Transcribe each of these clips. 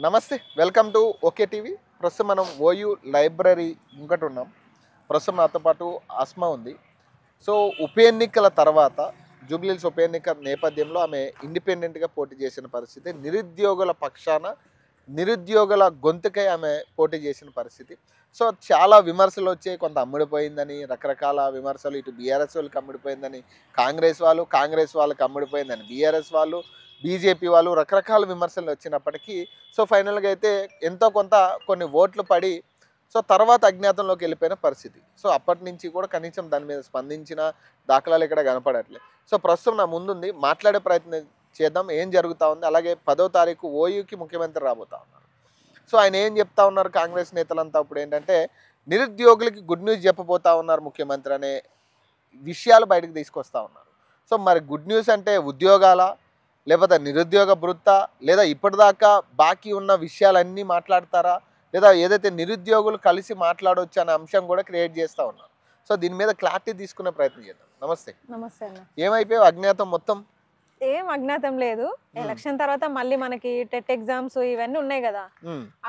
నమస్తే, welcome to okay TV. ప్రస్తుతం మనం ఓయూ లైబ్రరీ ముంగట ఉన్నాం. ప్రస్తుతం నాతో పాటు ఆస్మా ఉంది. సో ఉప ఎన్నికల తర్వాత జూబ్లీహిల్స్ ఉప ఎన్నిక నేపథ్యంలో ఆమె ఇండిపెండెంట్గా పోటీ చేసిన పరిస్థితి. నిరుద్యోగుల పక్షాన నిరుద్యోగుల గొంతుకై ఆమె పోటీ చేసిన పరిస్థితి. సో చాలా విమర్శలు వచ్చాయి. కొంత అమ్ముడిపోయిందని, రకరకాల విమర్శలు. ఇటు బీఆర్ఎస్ వాళ్ళకి అమ్ముడిపోయిందని కాంగ్రెస్ వాళ్ళకి అమ్ముడిపోయిందని బీఆర్ఎస్ వాళ్ళు, బీజేపీ వాళ్ళు, రకరకాల విమర్శలు వచ్చినప్పటికీ సో ఫైనల్గా అయితే ఎంతో కొంత కొన్ని ఓట్లు పడి సో తర్వాత అజ్ఞాతంలోకి వెళ్ళిపోయిన పరిస్థితి. సో అప్పటి నుంచి కూడా కనీసం దాని మీద స్పందించిన దాఖలాలు ఇక్కడ కనపడట్లేదు. సో ప్రస్తుతం నా ముందుంది, మాట్లాడే ప్రయత్నం చేద్దాం ఏం జరుగుతూ ఉంది. అలాగే 10వ తారీఖు ఓయూకి ముఖ్యమంత్రి రాబోతా ఉన్నారు. సో ఆయన ఏం చెప్తా ఉన్నారు, కాంగ్రెస్ నేతలంతా ఇప్పుడు ఏంటంటే నిరుద్యోగులకి గుడ్ న్యూస్ చెప్పబోతా ఉన్నారు ముఖ్యమంత్రి అనే విషయాలు బయటకు తీసుకొస్తా ఉన్నారు. సో మరి గుడ్ న్యూస్ అంటే ఉద్యోగాల, లేకపోతే నిరుద్యోగ భృత్త, లేదా ఇప్పటిదాకా బాకీ ఉన్న విషయాలన్నీ మాట్లాడతారా, లేదా ఏదైతే నిరుద్యోగులు కలిసి మాట్లాడవచ్చు అనే అంశం కూడా క్రియేట్ చేస్తూ ఉన్నారు. సో దీని మీద క్లారిటీ తీసుకునే ప్రయత్నం చేద్దాం. నమస్తే. నమస్తే అన్న. ఏమైపోయావు అజ్ఞాతం మొత్తం? ఏం అజ్ఞాతం లేదు. ఎలక్షన్ తర్వాత మళ్ళీ మనకి టెట్ ఎగ్జామ్స్ ఇవన్నీ ఉన్నాయి కదా,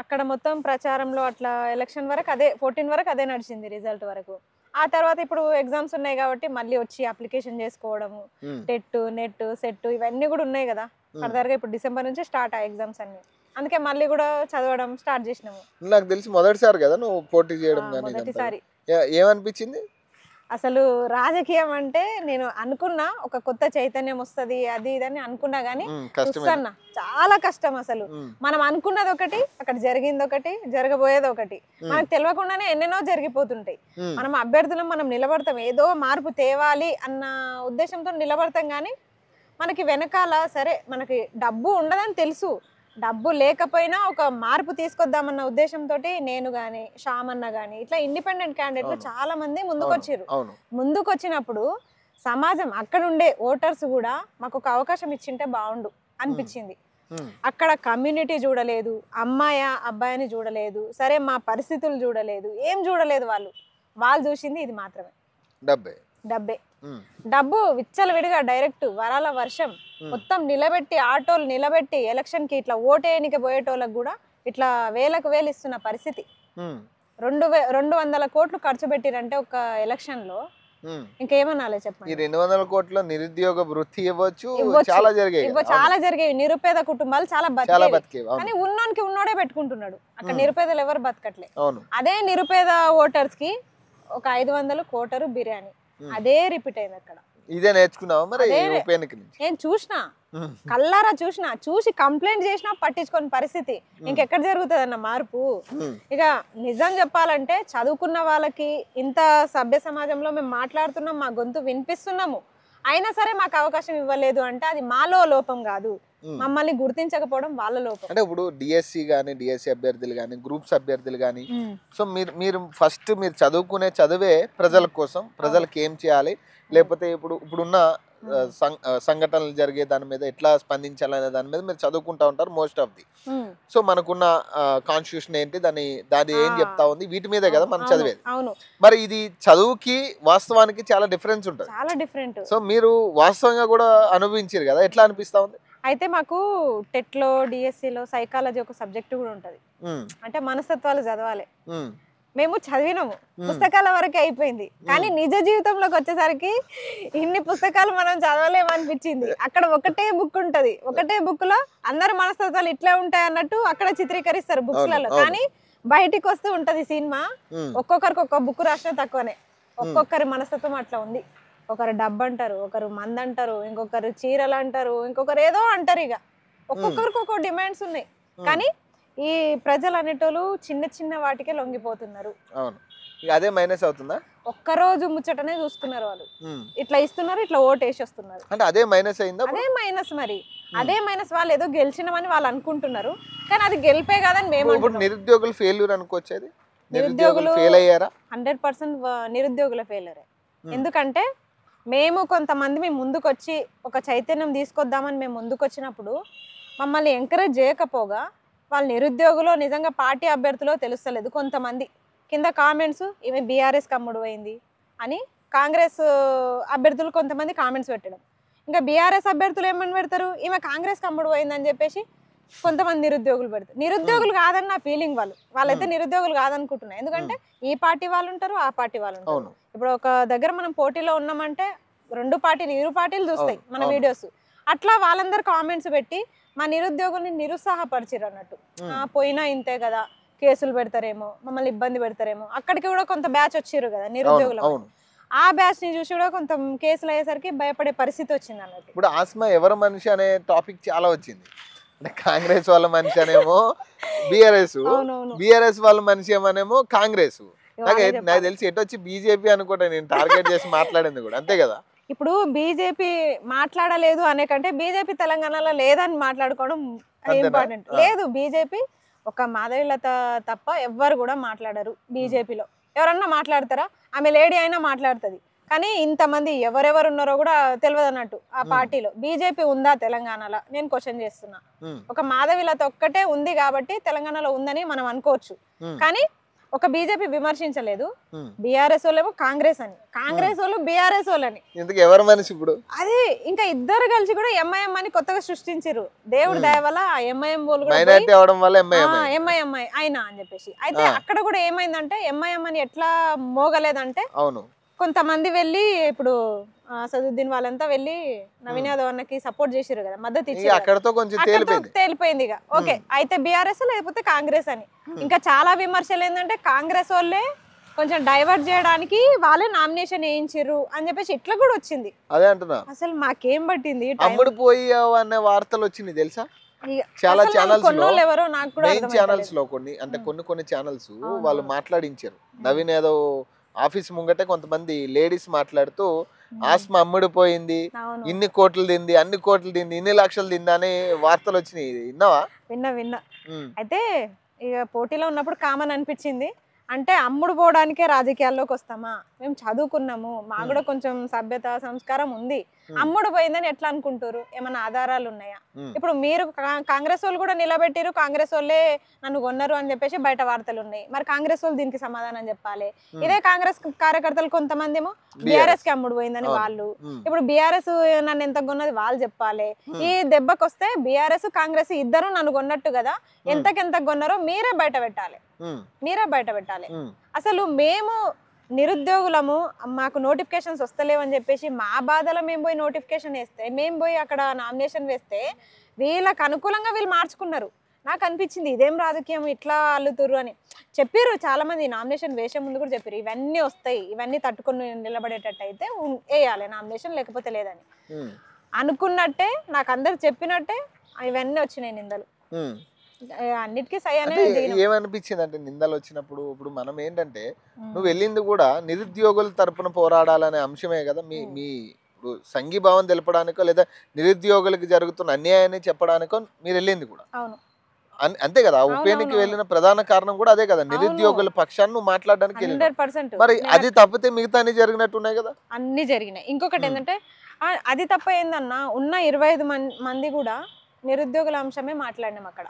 అక్కడ మొత్తం ప్రచారంలో అట్లా ఎలక్షన్ వరకు అదే 14 వరకు అదే నడిచింది, రిజల్ట్ వరకు. ఆ తర్వాత ఇప్పుడు ఎగ్జామ్స్ ఉన్నాయి కాబట్టి మళ్ళీ వచ్చి అప్లికేషన్ చేసుకోవడము, టెట్, నెట్, సెట్ ఇవన్నీ కూడా ఉన్నాయి కదా. ఫర్దర్ గా ఇప్పుడు డిసెంబర్ నుంచి స్టార్ట్ ఆ ఎగ్జామ్స్ అన్ని. అందుకే మళ్ళీ కూడా చదవడం స్టార్ట్ చేసినాము. నాకు తెలిసి మొదటిసారి కదా నువ్వు పోటీ చేయడం? మొదటిసారి. ఏమనిపించింది అసలు రాజకీయం అంటే నేను అనుకున్నా ఒక కొత్త చైతన్యం వస్తుంది అది ఇదని అనుకున్నా గానీ చూస్తున్నా చాలా కష్టం. అసలు మనం అనుకున్నది ఒకటి, అక్కడ జరిగింది ఒకటి, జరగబోయేది ఒకటి. మనకు తెలియకుండానే ఎన్నెన్నో జరిగిపోతుంటాయి. మనం అభ్యర్థులం, మనం నిలబడతాం, ఏదో మార్పు తేవాలి అన్న ఉద్దేశంతో నిలబడతాం. కానీ మనకి వెనకాల సరే మనకి డబ్బు ఉండదని తెలుసు, డబ్బు లేకపోయినా ఒక మార్పు తీసుకొద్దామన్న ఉద్దేశంతో నేను గాని, శ్యామన్న గాని ఇట్లా ఇండిపెండెంట్ క్యాండిడేట్లు చాలా మంది ముందుకొచ్చారు. ముందుకొచ్చినప్పుడు సమాజం అక్కడ ఉండే ఓటర్స్ కూడా మాకు ఒక అవకాశం ఇచ్చింటే బాగుండు అనిపించింది. అక్కడ కమ్యూనిటీ చూడలేదు, అమ్మాయా అబ్బాయిని చూడలేదు, సరే మా పరిస్థితులు చూడలేదు, ఏం చూడలేదు. వాళ్ళు చూసింది ఇది మాత్రమే, డబ్బే. డబ్బు విచ్చలవిడిగా డైరెక్ట్ వరాల వర్షం మొత్తం నిలబెట్టి, ఆటోలు నిలబెట్టి ఎలక్షన్ కి ఇట్లా ఓటేయనికి పోయేటోళ్ళకి కూడా ఇట్లా వేలకు వేలు ఇస్తున్న పరిస్థితి. 200 కోట్లు ఖర్చు పెట్టిరంటే ఒక ఎలక్షన్ లో ఇంకేమనాలి చెప్పండి. 200 కోట్ల నిరుద్యోగ వృత్తి ఇవ్వచ్చు, చాలా జరిగేవి. నిరుపేద కుటుంబాలు చాలా బతికేవి. కానీ ఉన్నోనికి ఉన్నోడే పెట్టుకుంటున్నాడు, అక్కడ నిరుపేదలు ఎవరు బతకట్లే. అదే నిరుపేద ఓటర్స్ కి ఒక 500 కోటరు బిర్యానీ అదే రిపీట్ అయింది అక్కడ. ఇదే నేర్చుకున్నావా మరి? నేను కల్లారా చూసి కంప్లైంట్ చేసినా పట్టించుకోని పరిస్థితి. ఇంకెక్కడ జరుగుతుంది అన్న మార్పు? ఇక నిజం చెప్పాలంటే చదువుకున్న వాళ్ళకి ఇంత సభ్య సమాజంలో మేము మాట్లాడుతున్నాం, మా గొంతు వినిపిస్తున్నాము, అయినా సరే మాకు అవకాశం ఇవ్వలేదు అంటే అది మాలో లోపం కాదు, మమ్మల్ని గుర్తించకపోవడం వాళ్ళ లోపం. అంటే ఇప్పుడు డిఎస్సి కానీ, డిఎస్సి అభ్యర్థులు కానీ, గ్రూప్స్ అభ్యర్థులు కానీ, సో మీరు ఫస్ట్ మీరు చదువుకునే చదివే ప్రజల కోసం, ప్రజలకు ఏం చేయాలి, లేకపోతే ఇప్పుడున్న సంఘటనలు జరిగే దాని మీద ఎట్లా స్పందించాలనే దాని మీద మీరు చదువుకుంటా ఉంటారు మోస్ట్ ఆఫ్ ది. సో మనకున్న కాన్స్టిట్యూషన్ ఏంటి, దాని ఏం చెప్తా ఉంది, వీటి మీదే కదా మనం చదివేది. మరి ఇది చదువుకి వాస్తవానికి చాలా డిఫరెన్స్ ఉంటుంది, చాలా డిఫరెంట్. సో మీరు వాస్తవంగా కూడా అనుభవించారు కదా, ఎట్లా అనిపిస్తా ఉంది? అయితే మాకు టెట్ లో, డిఎస్సిలో సైకాలజీ ఒక సబ్జెక్ట్ కూడా ఉంటది. అంటే మనస్తత్వాలు చదవాలి. మేము చదివినాము, పుస్తకాల వరకే అయిపోయింది. కానీ నిజ జీవితంలోకి వచ్చేసరికి ఇన్ని పుస్తకాలు మనం చదవలేమనిపించింది. అక్కడ ఒకటే బుక్ ఉంటది, ఒకటే బుక్ లో అందరు మనస్తత్వాలు ఇట్లా ఉంటాయి అన్నట్టు అక్కడ చిత్రీకరిస్తారు బుక్స్లలో. కానీ బయటికి వస్తూ ఉంటది సినిమా, ఒక్కొక్కరికి ఒక్కొక్క బుక్ రాసినా తక్కువనే. ఒక్కొక్కరి మనస్తత్వం అట్లా ఉంది. ఒకరు డబ్బు అంటారు, ఒకరు మంది అంటారు, ఇంకొకరు చీరలు అంటారు, ఇంకొకరు ఏదో అంటారు. ఇక ఒక్కొక్కరికి ఒక్కొక్క డిమాండ్స్ ఉన్నాయి. కానీ ఈ ప్రజలు అనేటోళ్ళు చిన్న చిన్న వాటికే లొంగిపోతున్నారు. అదే మైనస్ అవుతుందా? ఒక్కరోజు ముచ్చటనే చూస్తున్నారు వాళ్ళు, ఇట్లా ఇస్తున్నారు, ఇట్లా ఓటేసి వస్తున్నారు. అంటే అదే మైనస్ అయిందా? అదే మైనస్. మరి అదే మైనస్. వాళ్ళు ఏదో గెలిచినామని వాళ్ళు అనుకుంటున్నారు, కానీ అది గెలిపే కాదని మేము. నిరుద్యోగులు ఫెయిల్యూర్ అనుకోవచ్చేది. నిరుద్యోగులు ఫెయిల్ అయ్యారా? 100% నిరుద్యోగుల ఫెయిలరే. ఎందుకంటే మేము కొంతమంది ముందుకొచ్చి ఒక చైతన్యం తీసుకొద్దామని మేము ముందుకొచ్చినప్పుడు మమ్మల్ని ఎంకరేజ్ చేయకపోగా వాళ్ళు నిరుద్యోగులో నిజంగా పార్టీ అభ్యర్థులో తెలుస్తలేదు. కొంతమంది కింద కామెంట్స్, ఈమె బీఆర్ఎస్ కమ్ముడు అయింది అని కాంగ్రెస్ అభ్యర్థులు కొంతమంది కామెంట్స్ పెట్టడం. ఇంకా బీఆర్ఎస్ అభ్యర్థులు ఏమని పెడతారు, ఈమె కాంగ్రెస్ కమ్ముడు అయిందని చెప్పేసి కొంతమంది నిరుద్యోగులు పెడతారు. నిరుద్యోగులు కాదని నా ఫీలింగ్. వాళ్ళైతే నిరుద్యోగులు కాదనుకుంటున్నారు. ఎందుకంటే ఈ పార్టీ వాళ్ళు ఉంటారు, ఆ పార్టీ వాళ్ళు ఉంటారు. ఇప్పుడు ఒక దగ్గర మనం పోటీలో ఉన్నామంటే ఇరు పార్టీలు చూస్తాయి మన వీడియోస్. అట్లా వాళ్ళందరూ కామెంట్స్ పెట్టి మా నిరుద్యోగుల్ని నిరుత్సాహపరిచారు అన్నట్టు. పోయినా ఇంతే కదా, కేసులు పెడతారేమో, మమ్మల్ని ఇబ్బంది పెడతారేమో. అక్కడికి కూడా కొంత బ్యాచ్ వచ్చారు కదా నిరుద్యోగులు. ఆ బ్యాచ్ ని చూసి కూడా కొంత కేసులు అయ్యేసరికి భయపడే పరిస్థితి వచ్చింది అన్నట్టు. ఇప్పుడు ఆస్మా ఎవరి మనిషి అనే టాపిక్ చాలా వచ్చింది. అంటే కాంగ్రెస్ వాళ్ళ మనిషి అనేమో బిఆర్ఎస్ వాళ్ళ మనిషి ఏమనేమో కాంగ్రెస్. నాకు తెలిసి ఎటు వచ్చి బీజేపీ అనుకుంటా నేను టార్గెట్ చేసి మాట్లాడింది కూడా అంతే కదా. ఇప్పుడు బీజేపీ మాట్లాడలేదు అనే కంటే బీజేపీ తెలంగాణలో లేదని మాట్లాడుకోవడం ఇంపార్టెంట్. లేదు, బీజేపీ ఒక మాధవీలత తప్ప ఎవ్వరు కూడా మాట్లాడరు బీజేపీలో. ఎవరన్నా మాట్లాడతారా? ఆమె లేడీ అయినా మాట్లాడుతుంది. కానీ ఇంతమంది ఎవరెవరు ఉన్నారో కూడా తెలియదు అన్నట్టు ఆ పార్టీలో. బీజేపీ ఉందా తెలంగాణలో? నేను క్వశ్చన్ చేస్తున్నా. ఒక మాధవీలత ఒక్కటే ఉంది కాబట్టి తెలంగాణలో ఉందని మనం అనుకోవచ్చు. కానీ ఒక బీజేపీ విమర్శించలేదు. బీఆర్ఎస్ వాళ్ళేమో కాంగ్రెస్ అని, కాంగ్రెస్ వాళ్ళు బీఆర్ఎస్ వాళ్ళని. ఎవరు మనిషి ఇప్పుడు? అది ఇంకా ఇద్దరు కలిసి కూడా ఎంఐఎం అని కొత్తగా సృష్టించారు. దేవుడి దయ వల్ల ఎంఐఎం వాళ్ళు ఎంఐఎం అయినా అని చెప్పేసి. అయితే అక్కడ కూడా ఏమైందంటే ఎంఐఎం అని ఎట్లా మోగలేదంటే కొంతమంది వెళ్ళి ఇప్పుడు సదుద్దీన్ వాళ్ళంతా వెళ్ళి నవీన్ యాదవ్ అన్నకి సపోర్ట్ చేసిరు కదా, మద్దతు ఇచ్చారు. తేలిపోయింది ఇక. ఓకే, అయితే బీఆర్ఎస్ లేకపోతే కాంగ్రెస్ అని. ఇంకా చాలా విమర్శలు ఏంటంటే కాంగ్రెస్ వాళ్ళే కొంచెం డైవర్ట్ చేయడానికి వాళ్ళే నామినేషన్ వేయించారు అని చెప్పేసి ఇట్లా కూడా వచ్చింది. అదే అంటున్నా, అసలు మాకేం పట్టింది అమ్ముడు పోయి అనే వార్తలు వచ్చింది తెలుసా. చాలా ఛానల్స్ లో కొన్ని ఛానల్స్ వాళ్ళు మాట్లాడించారు. నవీన్ యాదవ్ ఆఫీస్ ముంగటే కొంతమంది లేడీస్ మాట్లాడుతూ ఆస్మా అమ్ముడిపోయింది, ఇన్ని కోట్లు తింది, అన్ని కోట్లు తింది, ఇన్ని లక్షలు తింది అని వార్తలు వచ్చినాయి. విన్నావా? విన్నా. అయితే ఇక పోటీలో ఉన్నప్పుడు కామన్ అనిపించింది. అంటే అమ్ముడు పోవడానికే రాజకీయాల్లోకి వస్తామా? మేము చదువుకున్నాము, మాకు కూడా కొంచెం సభ్యత సంస్కారం ఉంది. అమ్ముడు పోయిందని ఎట్లా అనుకుంటారు? ఏమైనా ఆధారాలు ఉన్నాయా? ఇప్పుడు మీరు కాంగ్రెస్ వాళ్ళు కూడా నిలబెట్టారు, కాంగ్రెస్ వాళ్ళే నన్ను కొన్నారు అని చెప్పేసి బయట వార్తలు ఉన్నాయి. మరి కాంగ్రెస్ వాళ్ళు దీనికి సమాధానం చెప్పాలి. ఇదే కాంగ్రెస్ కార్యకర్తలు కొంతమంది ఏమో బీఆర్ఎస్ కి అమ్ముడు పోయిందని వాళ్ళు, ఇప్పుడు బీఆర్ఎస్ నన్ను ఎంత కొన్నది వాళ్ళు చెప్పాలి. ఈ దెబ్బకి వస్తే బీఆర్ఎస్ కాంగ్రెస్ ఇద్దరు నన్ను కొన్నట్టు కదా, ఎంతకెంత కొన్నారో మీరే బయట పెట్టాలి. అసలు మేము నిరుద్యోగులము, మాకు నోటిఫికేషన్స్ వస్తలేవని చెప్పేసి మా బాధలో మేము పోయి నోటిఫికేషన్ వేస్తే, మేము పోయి అక్కడ నామినేషన్ వేస్తే వీళ్ళకి అనుకూలంగా వీళ్ళు మార్చుకున్నారు. నాకు అనిపించింది ఇదేం రాజకీయం, ఇట్లా అల్లుతురు అని చెప్పారు చాలా మంది. నామినేషన్ వేసే ముందు కూడా చెప్పారు ఇవన్నీ వస్తాయి, ఇవన్నీ తట్టుకొని నిలబడేటట్టు అయితే వేయాలి నామినేషన్, లేకపోతే లేదని. అనుకున్నట్టే నాకు అందరు చెప్పినట్టే ఇవన్నీ వచ్చినాయి నిందలు. అన్నిటికీ సై అనేది ఏమనిపించింది అంటే నిందలు వచ్చినప్పుడు ఇప్పుడు మనం ఏంటంటే నువ్వు వెళ్ళింది కూడా నిరుద్యోగుల తరపున పోరాడాలనే అంశమే కదా. మీ సంఘీభావం తెలపడానికో లేదా నిరుద్యోగులకు జరుగుతున్న అన్యాయాన్ని చెప్పడానికో మీరు వెళ్ళింది కూడా అంతే కదా. ఉప ఎన్నికకి వెళ్ళిన ప్రధాన కారణం కూడా అదే కదా, నిరుద్యోగుల పక్షాన్ని నువ్వు మాట్లాడడానికి. 100%. మరి అది తప్పితే మిగతా అన్ని జరిగినట్టున్నాయి కదా. అన్ని జరిగినాయి. ఇంకొకటి ఏంటంటే అది తప్ప ఏందన్నా, ఉన్న 25 మంది కూడా నిరుద్యోగుల అంశమే మాట్లాడినాం అక్కడ.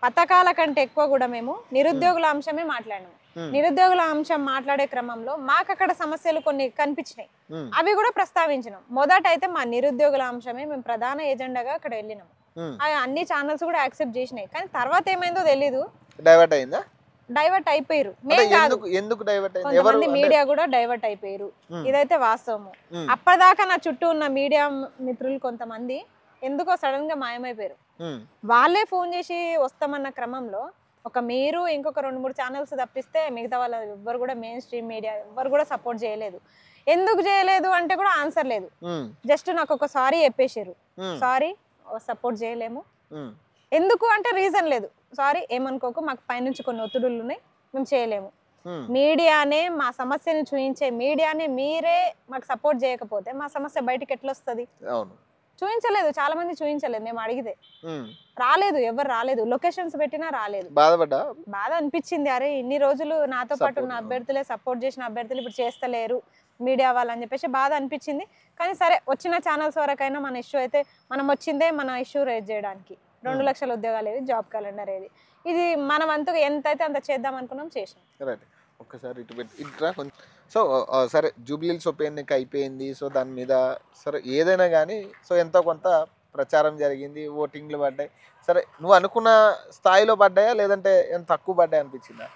పథకాల కంటే ఎక్కువ కూడా మేము నిరుద్యోగుల అంశమే మాట్లాడినాము. నిరుద్యోగుల అంశం మాట్లాడే క్రమంలో మాకు అక్కడ సమస్యలు కొన్ని కనిపించినాయి, అవి కూడా ప్రస్తావించినాం. మొదట అయితే మా నిరుద్యోగుల అంశమే మేము ప్రధాన ఎజెండాగా అక్కడ వెళ్ళినాము. అన్ని ఛానల్స్ కూడా యాక్సెప్ట్ చేసినాయి. కానీ తర్వాత ఏమైందో తెలీదు, డైవర్ట్ అయిపోయారు. కొంతమంది మీడియా కూడా డైవర్ట్ అయిపోయారు, ఇదైతే వాస్తవము. అప్పటిదాకా నా చుట్టూ ఉన్న మీడియా మిత్రులు కొంతమంది ఎందుకో సడన్ గా మాయమైపోయారు. వాళ్ళే ఫోన్ చేసి వస్తామన్న క్రమంలో ఒక మీరు ఇంకొక 2-3 ఛానల్స్ తప్పిస్తే మిగతా వాళ్ళ ఎవ్వరు కూడా మెయిన్ స్ట్రీమ్ మీడియా ఎవ్వరు కూడా సపోర్ట్ చేయలేదు. ఎందుకు చేయలేదు అంటే కూడా ఆన్సర్ లేదు. జస్ట్ నాకు ఒక సారీ చెప్పేసారు, సారీ సపోర్ట్ చేయలేము. ఎందుకు అంటే రీజన్ లేదు. సారీ ఏమనుకోకు, మాకు పైనుంచి కొన్ని ఒత్తిడులు ఉన్నాయి, మేము చేయలేము. మీడియానే మా సమస్యని చూపించే మీడియానే మీరే మాకు సపోర్ట్ చేయకపోతే మా సమస్య బయటకి ఎట్లా వస్తుంది? చూపించలేదు, చాలా మంది చూపించలేదు. మేము అడిగితే రాలేదు, ఎవరు రాలేదు. లొకేషన్స్ పెట్టినా రాలేదు. బాధ అనిపించింది. అరే ఇన్ని రోజులు నాతో పాటు ఉన్న అభ్యర్థులే, సపోర్ట్ చేసిన అభ్యర్థులు ఇప్పుడు చేస్తలేరు మీడియా వాళ్ళని చెప్పేసి బాధ అనిపించింది. కానీ సరే, వచ్చిన ఛానల్స్ వరకైనా మన ఇష్యూ అయితే మనం వచ్చిందే మన ఇష్యూ రైజ్ చేయడానికి. 2 లక్షల ఉద్యోగాలు ఏది, జాబ్ క్యాలెండర్ ఏది, ఇది మనం అంతగా ఎంత అయితే అంత చేద్దాం అనుకున్నాం, చేసాం. ఒక్కసారి ఇటు పెట్టి ఇట్రా కొంచెం. సో సరే, జూబ్లీహిల్స్ ఉప ఎన్నిక అయిపోయింది. సో దాని మీద సరే ఏదైనా కానీ సో ఎంతో కొంత ప్రచారం జరిగింది, ఓటింగ్లు పడ్డాయి. సరే నువ్వు అనుకున్న స్థాయిలో పడ్డాయా లేదంటే ఏమైనా తక్కువ పడ్డాయి అనిపించిందా?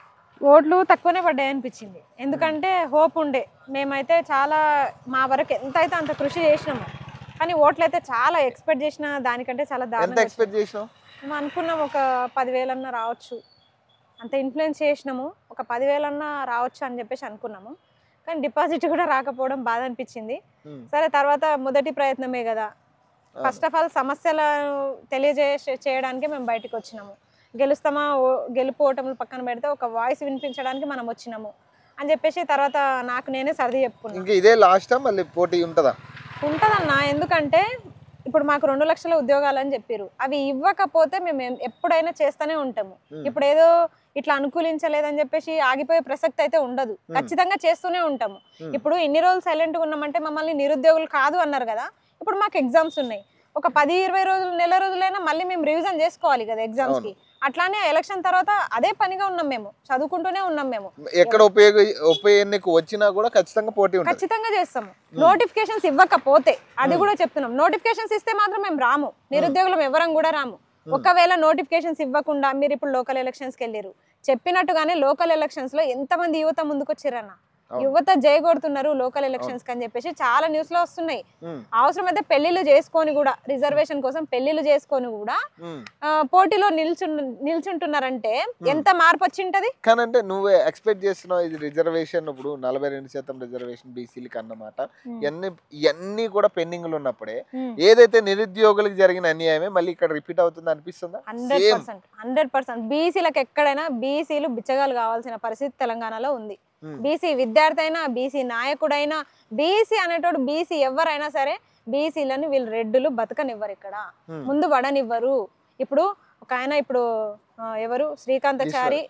ఓట్లు తక్కువనే పడ్డాయి అనిపించింది. ఎందుకంటే హోప్ ఉండే, మేమైతే చాలా మా వరకు ఎంత అయితే అంత కృషి చేసినాము, కానీ ఓట్లు అయితే చాలా ఎక్స్పెక్ట్ చేసిన దానికంటే చాలా ఎంత దారుణంగా ఎక్స్పెక్ట్ చేసినావు? మేము అనుకున్నాం ఒక 10,000 అన్నా రావచ్చు, అంత ఇన్ఫ్లుయెన్స్ చేసినాము, ఒక 10,000 అన్నా రావచ్చు అని చెప్పేసి అనుకున్నాము. కానీ డిపాజిట్ కూడా రాకపోవడం బాధ అనిపించింది. సరే తర్వాత మొదటి ప్రయత్నమే కదా, ఫస్ట్ ఆఫ్ ఆల్ సమస్యలను చేయడానికి మేము బయటకు వచ్చినాము. గెలుస్తామా గెలుపు ఓటములు పక్కన పెడితే ఒక వాయిస్ వినిపించడానికి మనం వచ్చినాము అని చెప్పేసి తర్వాత నాకు నేనే సర్ది చెప్పుకున్నాను. ఇంకా ఇదే లాస్ట్ మళ్ళీ పోటీ ఉంటుందా? ఉంటుందన్నా, ఎందుకంటే ఇప్పుడు మాకు 2 లక్షల ఉద్యోగాలు అని చెప్పారు, అవి ఇవ్వకపోతే మేము ఎప్పుడైనా చేస్తూనే ఉంటాము. ఇప్పుడు ఏదో ఇట్లా అనుకూలించలేదని చెప్పేసి ఆగిపోయే ప్రసక్తి అయితే ఉండదు, ఖచ్చితంగా చేస్తూనే ఉంటాము. ఇప్పుడు ఇన్ని రోజులు సైలెంట్గా ఉన్నామంటే మమ్మల్ని నిరుద్యోగులు కాదు అన్నారు కదా, ఇప్పుడు మాకు ఎగ్జామ్స్ ఉన్నాయి, ఒక 10-20 రోజులు నెల రోజులైనా మళ్ళీ మేము రివిజన్ చేసుకోవాలి కదా ఎగ్జామ్స్ కి. అట్లానే ఎలక్షన్ తర్వాత అదే పనిగా ఉన్నాం, మేము చదువుకుంటూనే ఉన్నాం. మేము ఎక్కడ ఉప ఎన్నిక వచ్చినా కూడా ఖచ్చితంగా పోటీ ఉంటుంది, ఖచ్చితంగా చేస్తాము. నోటిఫికేషన్స్ ఇవ్వకపోతే అది కూడా చెప్తున్నాం, నోటిఫికేషన్స్ ఇస్తే మాత్రం మేము రాము, నిరుద్యోగులం ఎవరం కూడా రాము. ఒకవేళ నోటిఫికేషన్స్ ఇవ్వకుండా మీరు ఇప్పుడు లోకల్ ఎలక్షన్స్కి వెళ్ళారు, చెప్పినట్టుగానే లోకల్ ఎలక్షన్స్ లో ఎంతమంది యువత ముందుకు వచ్చిరన్న, యువత జై కొడుతున్నారు లోకల్ ఎలక్షన్స్ అని చెప్పేసి చాలా న్యూస్ లో వస్తున్నాయి. అవసరమైతే పెళ్లిళ్ళు చేసుకొని కూడా, రిజర్వేషన్ కోసం పెళ్లిళ్ళు చేసుకొని కూడా పోటీలో నిల్చుంటున్నారంటే ఎంత మార్పు వచ్చింటది. కానీ అంటే నువ్వే ఎక్స్పెక్ట్ చేస్తున్నావు ఇది రిజర్వేషన్, ఇప్పుడు 42% రిజర్వేషన్ బీసీలకి అన్నమాట, ఇవన్నీ కూడా పెండింగ్లు ఉన్నప్పుడే ఏదైతే నిరుద్యోగులకు జరిగిన అన్యాయమే మళ్ళీ ఇక్కడ రిపీట్ అవుతుంది అనిపిస్తుందా? 100% బీసీలకు ఎక్కడైనా బీసీలు బిచ్చగాలు కావాల్సిన పరిస్థితి తెలంగాణలో ఉంది. బీసీ విద్యార్థి అయినా, బీసీ నాయకుడైనా, బీసీ అనేటోడు, బీసీ ఎవరైనా సరే బీసీలను వీళ్ళు రెడ్డులు బతకనివ్వరు, ఇక్కడ ముందు పడనివ్వరు. ఇప్పుడు ఒక ఆయన, ఇప్పుడు ఎవరు శ్రీకాంతాచారి,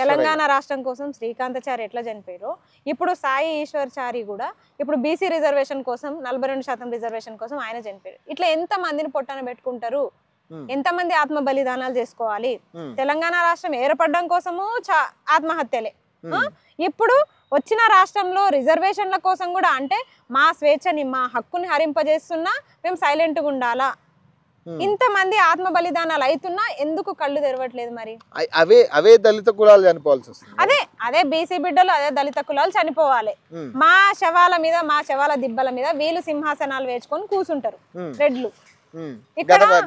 తెలంగాణ రాష్ట్రం కోసం శ్రీకాంతాచారి ఎట్లా చనిపోయారో, ఇప్పుడు సాయి ఈశ్వర్చారి కూడా ఇప్పుడు బీసీ రిజర్వేషన్ కోసం 42% రిజర్వేషన్ కోసం ఆయన చనిపోయారు. ఇట్లా ఎంత మందిని పొట్టన పెట్టుకుంటారు, ఎంతమంది ఆత్మ బలిదానాలు చేసుకోవాలి. తెలంగాణ రాష్ట్రం ఏర్పడడం కోసము ఆత్మహత్యలే. ఇప్పుడు వచ్చిన రాష్ట్రంలో రిజర్వేషన్ల కోసం కూడా, అంటే మా స్వేచ్ఛని, మా హక్కుని హరింపజేస్తున్నా మేము సైలెంట్గా ఉండాలా, ఇంతమంది ఆత్మ బలిదానాలు అవుతున్నా ఎందుకు కళ్ళు తెరవట్లేదు? మరి అవే దళిత కులాలు చనిపోవాల్సి వస్తుంది, అదే బీసీ బిడ్డలు, అదే దళిత కులాలు చనిపోవాలి. మా శవాల మీద, మా శవాల దిబ్బల మీద వీళ్ళు సింహాసనాలు వేసుకొని కూర్చుంటారు రెడ్లు.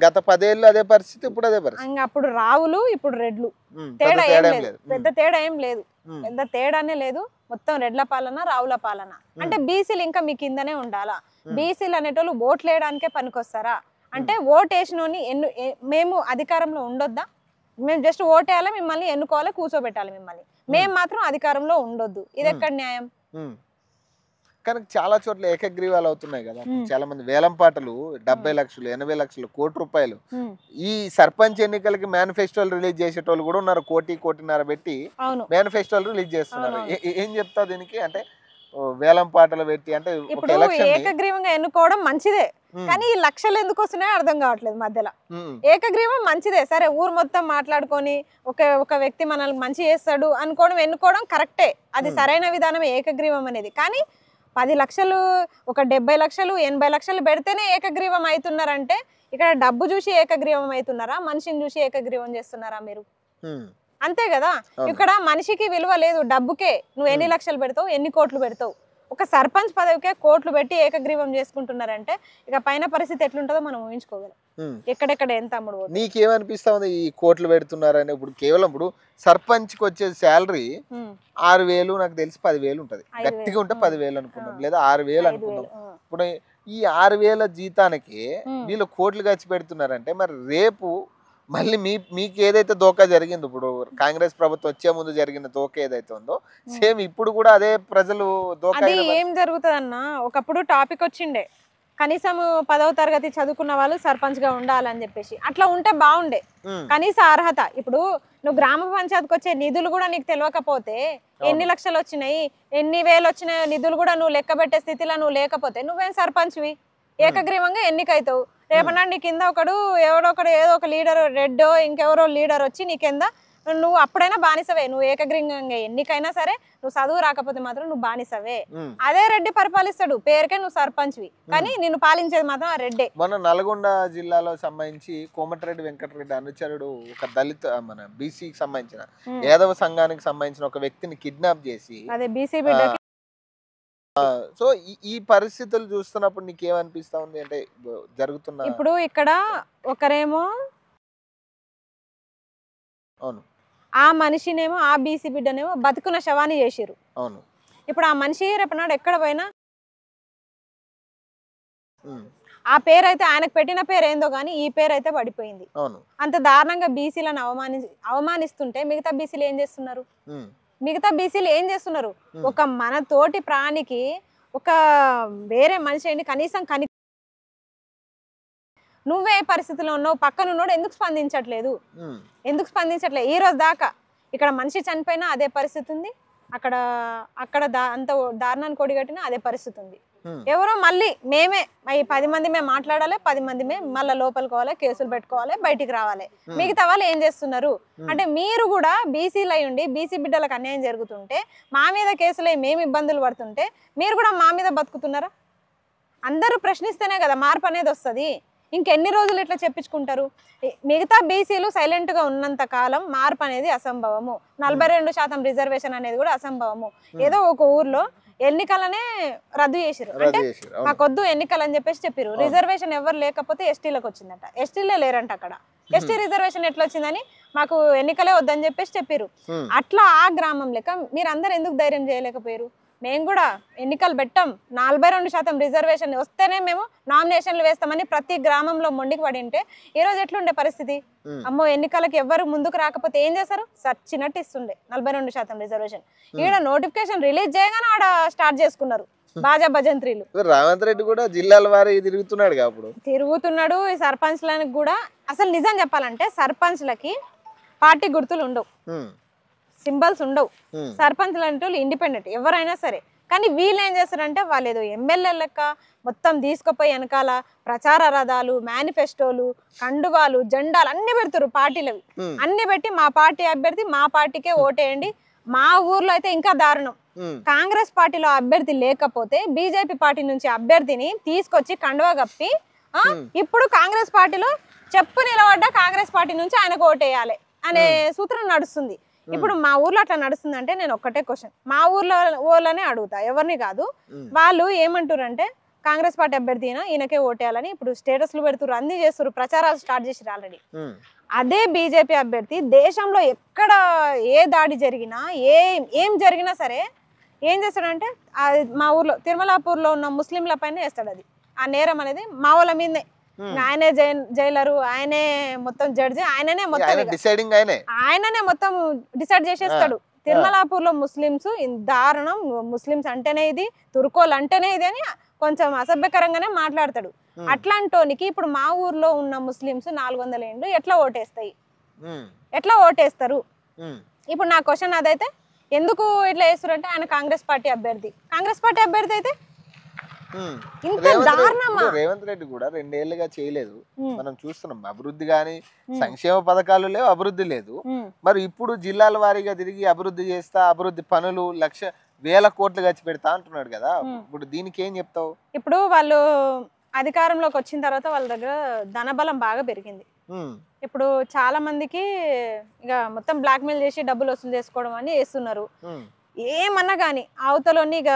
గత 10 ఏళ్ళు అదే పరిస్థితి, ఇప్పుడు అదే పరిస్థితి. అప్పుడు రావులు, ఇప్పుడు రెడ్లు, తేడా ఏం లేదు, పెద్ద తేడా ఏం లేదు, పెద్ద తేడానే లేదు. మొత్తం రెడ్ల పాలన, రావుల పాలన. అంటే బీసీలు ఇంకా మీ కిందనే ఉండాలా? బీసీలు అనేటోళ్ళు ఓట్లు వేయడానికే పనికొస్తారా? అంటే ఓటు వేసినోని మేము అధికారంలో ఉండొద్దా? మేము జస్ట్ ఓటేయాలి, మిమ్మల్ని ఎన్నుకోవాలి, కూర్చోబెట్టాలి మిమ్మల్ని, మేము మాత్రం అధికారంలో ఉండొద్దు. ఇది ఎక్కడ న్యాయం? కానీ చాలా చోట్ల ఏకగ్రీవాలు అవుతున్నాయి కదా, చాలా మంది వేలం పాటలు 70 లక్షలు 80 లక్షలు కోటి రూపాయలు. ఈ సర్పంచ్ ఎన్నికలకి మేనిఫెస్టోలు రిలీజ్ చేసేటోళ్ళు కూడా ఉన్నారు, 1.5 పెట్టి మేనిఫెస్టోలు రిలీజ్ చేస్తున్నారు. ఏం చెప్తా దీనికి? అంటే వేలం పాటలు పెట్టి, అంటే ఇప్పుడు ఏకగ్రీవంగా ఎన్నుకోవడం మంచిదే, కానీ ఈ లక్షలు ఎందుకు వస్తున్నాయో అర్థం కావట్లేదు మధ్యలో. ఏకగ్రీవం మంచిదే, సరే ఊరు మొత్తం మాట్లాడుకొని ఒక వ్యక్తి మనల్ని మంచి చేస్తాడు అనుకోవడం, ఎన్నుకోవడం కరెక్టే, అది సరైన విధానం ఏకగ్రీవం అనేది. కానీ 10 లక్షలు, ఒక 70 లక్షలు 80 లక్షలు పెడితేనే ఏకగ్రీవం అవుతున్నారంటే ఇక్కడ డబ్బు చూసి ఏకగ్రీవం అవుతున్నారా, మనిషిని చూసి ఏకగ్రీవం చేస్తున్నారా మీరు? అంతే కదా. ఇక్కడ మనిషికి విలువ లేదు, డబ్బుకే. నువ్వు ఎన్ని లక్షలు పెడతావు, ఎన్ని కోట్లు పెడతావు? ఒక సర్పంచ్ పదవికే కోట్లు పెట్టి ఏకగ్రీవం చేసుకుంటున్నారంటే ఇక పైన పరిస్థితి ఎట్లుంటుందో మనం ఊహించుకోగలం. ఎక్కడెక్కడ ఎంత అమ్ముడు. నీకేమనిపిస్తా ఉంది ఈ కోట్లు పెడుతున్నారని? ఇప్పుడు కేవలం ఇప్పుడు సర్పంచ్ కి వచ్చే శాలరీ 6,000, నాకు తెలిసి 10,000 ఉంటది, గట్టిగా ఉంటే 10,000 అనుకున్నాం, లేదా 6,000 అనుకున్నాం. ఇప్పుడు ఈ 6,000 జీతానికి వీళ్ళు కోట్లు ఖర్చు పెడుతున్నారంటే మరి రేపు మళ్ళీ మీకు ఏదైతే దోకా జరిగిందో, ఇప్పుడు కాంగ్రెస్ ప్రభుత్వం వచ్చే ముందు జరిగిన దోకా ఏదైతే ఉందో సేమ్ ఇప్పుడు కూడా అదే ప్రజలు దోకా. ఏం జరుగుతుందన్న, ఒకప్పుడు టాపిక్ వచ్చిండే కనీసం 10వ తరగతి చదువుకున్న వాళ్ళు సర్పంచ్ గా ఉండాలని చెప్పేసి, అట్లా ఉంటే బాగుండే. కనీస అర్హత, ఇప్పుడు నువ్వు గ్రామ పంచాయతీకి వచ్చే నిధులు కూడా నీకు తెలియకపోతే, ఎన్ని లక్షలు వచ్చినాయి, ఎన్ని వేలు వచ్చినాయో నిధులు కూడా నువ్వు లెక్క పెట్టే స్థితిలో నువ్వు లేకపోతే నువ్వేం సర్పంచ్వి? ఏకగ్రీవంగా ఎన్నికైతావు. రేపన్నా నీ కింద ఒకడు ఏదో ఒక లీడర్, రెడ్డో ఇంకెవరో లీడర్ వచ్చి నీ కింద నువ్వు అప్పుడైనా బానిసవే, నువ్వు ఏకగ్రీవంగా ఎన్నికైనా సరే నువ్వు చదువు రాకపోతే మాత్రం నువ్వు బానిసవే. అదే రెడ్డి పరిపాలిస్తాడు, పేరుకే నువ్వు సర్పంచ్వి, కానీ నిన్ను పాలించేది మాత్రం ఆ రెడ్డే. మన నల్గొండ జిల్లాలో సంబంధించి కోమటిరెడ్డి వెంకటరెడ్డి అనుచరుడు ఒక దళిత మన బీసీకి సంబంధించిన యాదవ సంఘానికి సంబంధించిన ఒక వ్యక్తిని కిడ్నాప్ చేసి, అదే బీసీ బిడ్డకి. సో ఈ పరిస్థితులు చూస్తున్నప్పుడు నీకేమనిపిస్తా ఉంది అంటే జరుగుతున్న? ఇప్పుడు ఇక్కడ ఒకరేమో అవును, ఆ మనిషినేమో ఆ బీసీ బిడ్డనేమో బతుకున్న శవాన్ని చేసిరు. అవును, ఇప్పుడు ఆ మనిషి రేపనాడు ఎక్కడ పోయినా ఆ పేరు అయితే ఆయనకు పెట్టిన పేరు ఏందో గానీ ఈ పేరు అయితే పడిపోయింది. అంత దారుణంగా బీసీలను అవమానిస్తుంటే మిగతా బీసీలు ఏం చేస్తున్నారు? ఒక మన తోటి ప్రాణికి ఒక వేరే మనిషి ఏంటి కనీసం నువ్వే పరిస్థితిలో ఉన్నావు, పక్కనున్నోడు ఎందుకు స్పందించట్లేదు? ఈ రోజు దాకా ఇక్కడ మనిషి చనిపోయినా అదే పరిస్థితి ఉంది, అక్కడ అంత దారుణాన్ని కొడిగట్టినా అదే పరిస్థితి ఉంది. ఎవరో మళ్ళీ మేమే 10 మంది మేము మాట్లాడాలి, 10 మంది మళ్ళీ లోపలికి పోవాలి, కేసులు పెట్టుకోవాలి, బయటికి రావాలి. మిగతా వాళ్ళు ఏం చేస్తున్నారు అంటే మీరు కూడా బీసీలు అయి ఉండి బీసీ బిడ్డలకు అన్యాయం జరుగుతుంటే మా మీద కేసులు మేము ఇబ్బందులు పడుతుంటే మీరు కూడా మా మీద బతుకుతున్నారా? అందరూ ప్రశ్నిస్తేనే కదా మార్పు అనేది వస్తుంది. ఇంకెన్ని రోజులు ఇట్లా చెప్పించుకుంటారు? మిగతా బీసీలు సైలెంట్ గా ఉన్నంత కాలం మార్పు అనేది అసంభవము. 42% రిజర్వేషన్ అనేది కూడా అసంభవము. ఏదో ఒక ఊర్లో ఎన్నికలనే రద్దు చేసిరు, అంటే మాకొద్దు ఎన్నికలు అని చెప్పారు. రిజర్వేషన్ ఎవరు లేకపోతే ఎస్టీలకు వచ్చిందట, ఎస్టీలే లేరంట అక్కడ. ఎస్టీ రిజర్వేషన్ ఎట్లా వచ్చిందని మాకు ఎన్నికలే వద్దని చెప్పారు. అట్లా ఆ గ్రామం లెక్క మీరందరూ ఎందుకు ధైర్యం చేయలేకపోయారు? మేము కూడా ఎన్నికలు పెట్టాం, 42% రిజర్వేషన్ వస్తేనే మేము నామినేషన్లు వేస్తామని ప్రతి గ్రామంలో మొండికి పడి ఉంటే ఈ రోజు ఎట్లుండే పరిస్థితి? అమ్మో ఎన్నికలకు ఎవరు ముందుకు రాకపోతే ఏం చేస్తారు? సచ్చినట్టు ఇస్తుండే 42% రిజర్వేషన్. ఈడ నోటిఫికేషన్ రిలీజ్ చేయగానే ఆడ స్టార్ట్ చేసుకున్నారు బాజా భజంత్రీలు. రేవంత్ రెడ్డి కూడా జిల్లాల వారి తిరుగుతున్నాడు. ఈ సర్పంచ్లకు కూడా అసలు నిజం చెప్పాలంటే సర్పంచ్లకి పార్టీ గుర్తులు ఉండవు, సింబల్స్ ఉండవు. సర్పంచ్లు అంటే ఇండిపెండెంట్ ఎవరైనా సరే. కానీ వీళ్ళు ఏం చేస్తారంటే వాళ్ళు ఏదో ఎమ్మెల్యే లెక్క మొత్తం తీసుకుపోయి వెనకాల ప్రచార రథాలు, మేనిఫెస్టోలు, కండువాలు, జెండాలు అన్ని పెడతారు పార్టీలవి. అన్ని పెట్టి మా పార్టీ అభ్యర్థి మా పార్టీకే ఓటేయండి. మా ఊర్లో అయితే ఇంకా దారుణం, కాంగ్రెస్ పార్టీలో అభ్యర్థి లేకపోతే బీజేపీ పార్టీ నుంచి అభ్యర్థిని తీసుకొచ్చి కండువా కప్పి ఇప్పుడు కాంగ్రెస్ పార్టీలో చెప్పు నిలబడ్డ కాంగ్రెస్ పార్టీ నుంచి ఆయనకు ఓటేయాలి అనే సూత్రం నడుస్తుంది. ఇప్పుడు మా ఊర్లో అట్లా నడుస్తుంది అంటే నేను ఒక్కటే క్వశ్చన్ మా ఊర్లో వాళ్ళనే అడుగుతా, ఎవరిని కాదు. వాళ్ళు ఏమంటారు అంటే కాంగ్రెస్ పార్టీ అభ్యర్థినా ఈయనకే ఓటేయాలని ఇప్పుడు స్టేటస్లు పెడుతున్నారు, అన్ని చేస్తారు, ప్రచారాలు స్టార్ట్ చేసారు ఆల్రెడీ. అదే బీజేపీ అభ్యర్థి దేశంలో ఎక్కడ ఏ దాడి జరిగినా ఏం జరిగినా సరే ఏం చేస్తాడంటే మా ఊర్లో తిరుమలాపూర్లో ఉన్న ముస్లింల పైన వేస్తాడు. అది ఆ నేరం అనేది మా వాళ్ళ మీదే. ఆయనే జైలరు, ఆయనే మొత్తం జడ్జి, ఆయననే మొత్తం డిసైడ్ చేసేస్తాడు. తిరుమలాపూర్ లో ముస్లింస్ దారుణం, ముస్లింస్ అంటేనే ఇది, తుర్కోలు అంటేనే ఇది అని కొంచెం అసభ్యకరంగానే మాట్లాడతాడు. అట్లాంటోనికి ఇప్పుడు మా ఊర్లో ఉన్న ముస్లింస్ 400 ఏండ్లు ఎట్లా ఓటేస్తారు? ఇప్పుడు నా క్వశ్చన్ అదైతే ఎందుకు ఇట్లా వేస్తారు అంటే ఆయన కాంగ్రెస్ పార్టీ అభ్యర్థి అయితే రేవంత్ రెడ్డి కూడా 2 ఏళ్లుగా చేయలేదు, మనం చూస్తున్నాం. అభివృద్ధి గాని సంక్షేమ పథకాలు లేవు, అభివృద్ధి లేదు. మరి ఇప్పుడు జిల్లాల వారీగా తిరిగి అభివృద్ధి చేస్తా, అభివృద్ధి పనులు 1,00,000 కోట్లు ఖర్చు పెడతా అంటున్నాడు కదా. ఇప్పుడు దీనికి ఏం చెప్తావు? ఇప్పుడు వాళ్ళు అధికారంలోకి వచ్చిన తర్వాత వాళ్ళ దగ్గర ధనబలం బాగా పెరిగింది. ఇప్పుడు చాలా మందికి ఇక మొత్తం బ్లాక్ మెయిల్ చేసి డబ్బులు వసూలు చేసుకోవడం అని చేస్తున్నారు. ఏమన్నా కానీ అవతలని ఇక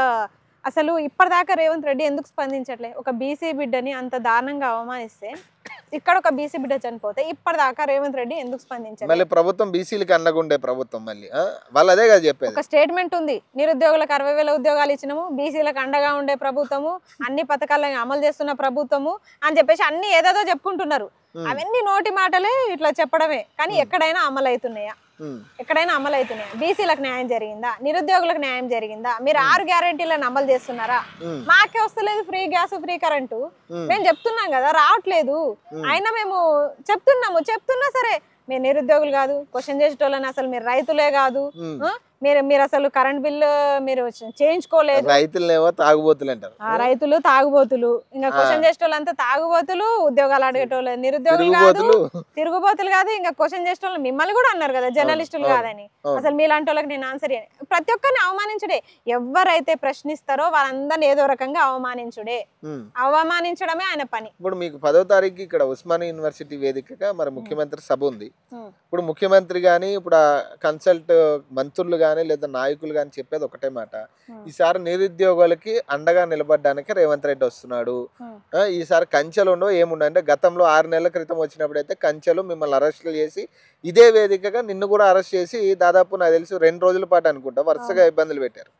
అసలు ఇప్పటిదాకా రేవంత్ రెడ్డి ఎందుకు స్పందించట్లే? ఒక బీసీ బిడ్డని అంత దారుణంగా అవమానిస్తే, ఇక్కడ ఒక బీసీ బిడ్డ చనిపోతే ఇప్పటిదాకా రేవంత్ రెడ్డి ఎందుకు స్పందించట్లేదు? ప్రభుత్వం బీసీలకు అండగుండే ప్రభుత్వం మళ్ళీ వాళ్ళదే కదా చెప్పేది. ఒక స్టేట్మెంట్ ఉంది, నిరుద్యోగులకు 60,000 ఉద్యోగాలు ఇచ్చినాము, బీసీలకు అండగా ఉండే ప్రభుత్వము, అన్ని పథకాలను అమలు చేస్తున్న ప్రభుత్వము అని చెప్పేసి అన్ని ఏదేదో చెప్పుకుంటున్నారు. అవన్నీ నోటి మాటలే ఇట్లా చెప్పడమే, కానీ ఎక్కడైనా అమలు అవుతున్నాయా? బీసీలకు న్యాయం జరిగిందా? నిరుద్యోగులకు న్యాయం జరిగిందా? మీరు 6 గ్యారెంటీలను అమలు చేస్తున్నారా? మాకే వస్తలేదు ఫ్రీ గ్యాస్, ఫ్రీ కరెంటు. మేము చెప్తున్నాం కదా, రావట్లేదు. అయినా మేము చెప్తున్నా సరే మీరు నిరుద్యోగులు కాదు, క్వశ్చన్ చేసేటోళ్ళని అసలు మీరు రైతులే కాదు, మీరు అసలు కరెంట్ బిల్లు మీరు చేయించుకోలేదు, రైతులేమో తాగుబోతులు అంటారు, రైతులు తాగుబోతులు, ఇంకా క్వశ్చన్ చేసేటోళ్ళంతా తాగుబోతులు, ఉద్యోగాలు అడిగేటోళ్ళు నిరుద్యోగులు కాదు, తిరుగుబోతులు కాదు, ఇంకా క్వశ్చన్ చేసేటోళ్ళు మిమ్మల్ని కూడా అన్నారు కదా జర్నలిస్టులు కాదని. అసలు మీలాంటి వాళ్ళకి నేను ఆన్సర్ ప్రతి ఒక్కరిని అవమానించుడే. ఎవరైతే ప్రశ్నిస్తారో వాళ్ళందరినీ ఏదో రకంగా అవమానించుడే, అవమానించడమే ఆయన పని. ఇప్పుడు మీకు 10వ తారీఖు ఇక్కడ ఉస్మానియా యూనివర్సిటీ వేదికగా మరి ముఖ్యమంత్రి సభ ఉంది. ఇప్పుడు ముఖ్యమంత్రి గాని ఇప్పుడు కన్సల్ట్ మంత్రులు గాని లేదా నాయకులు గాని చెప్పేది ఒకటే మాట, ఈసారి నిరుద్యోగులకి అండగా నిలబడడానికి రేవంత్ రెడ్డి వస్తున్నాడు. ఈసారి కంచెలు ఉండవు ఏముండవు. అంటే గతంలో 6 నెలల క్రితం వచ్చినప్పుడు అయితే కంచెలు మిమ్మల్ని అరెస్టులు చేసి ఇదే వేదికగా నిన్ను కూడా అరెస్ట్ చేసి దాదాపు నాకు తెలిసి 2 రోజుల పాటు అనుకుంటా వరుసగా ఇబ్బందులు పెట్టారు.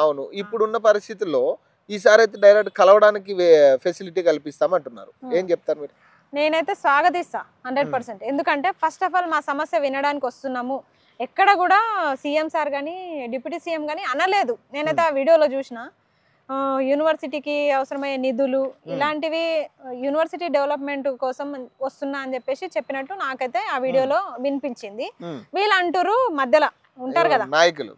అవును. ఇప్పుడున్న పరిస్థితుల్లో ఈసారి అయితే డైరెక్ట్ కలవడానికి ఫెసిలిటీ కల్పిస్తామంటున్నారు. ఏం చెప్తారు మీరు? నేనైతే స్వాగతిస్తా 100%. ఎందుకంటే ఫస్ట్ ఆఫ్ ఆల్ మా సమస్య వినడానికి వస్తున్నాము. ఎక్కడ కూడా సీఎం సార్ కానీ డిప్యూటీ సీఎం కానీ అనలేదు. నేనైతే ఆ వీడియోలో చూసిన యూనివర్సిటీకి అవసరమయ్యే నిధులు ఇలాంటివి యూనివర్సిటీ డెవలప్మెంట్ కోసం వస్తున్నా అని చెప్పేసి చెప్పినట్టు నాకైతే ఆ వీడియోలో వినిపించింది. వీళ్ళు అంటారు మధ్యలో ఉంటారు కదా నాయకులు,